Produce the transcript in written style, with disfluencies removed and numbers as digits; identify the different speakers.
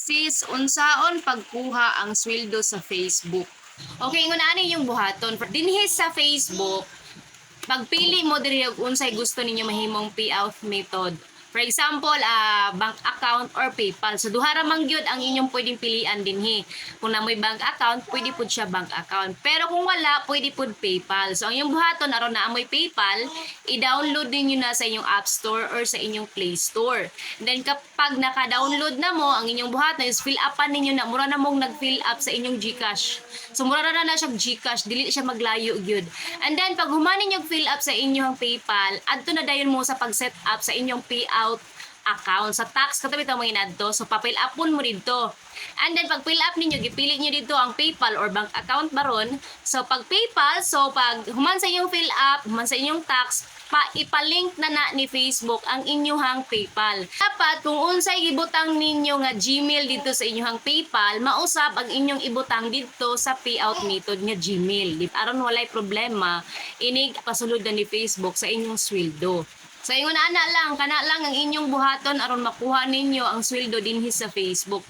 Speaker 1: Sis, unsaon pagkuha ang sweldo sa Facebook? Okay, ngunaanin yung buhaton. Dinhi sa Facebook, pagpili mo diri og unsay gusto ninyo mahimong payout method. For example, bank account or PayPal. So duha ra man gyud ang inyong pwedeng pilian dinhi. Kung namoy bank account, pwede pud siya bank account. Pero kung wala, pwede pud PayPal. So ang inyong buhaton aron na amoy PayPal, i-download ninyo na sa inyong App Store or sa inyong Play Store. Then kapag naka-download na mo, ang inyong buhaton is fill upan ninyo na mura na mong nag-fill up sa inyong GCash. So mura na siya GCash, dili siya maglayo gyud. And then pag humanin yung fill up sa inyong PayPal, adto na dayon mo sa pag-set up sa inyong payout account sa tax katabi ta mo inadto. So pa-fill upon mo dito. And then pag fill up ninyo, gipili niyo dito ang PayPal or bank account baron. So pag PayPal, so pag human sa inyong fill up, human sa inyong tax, ipalink na ni Facebook ang inyong PayPal. Dapat kung unsay gibutang ninyo nga Gmail dito sa inyong PayPal, mausab ang inyong ibutang dito sa payout method nga Gmail. Aron walay problema, inig pasulod na ni Facebook sa inyong sweldo. So ingon ana lang, kana lang ang inyong buhaton aron makuha ninyo ang sweldo dinhi sa Facebook.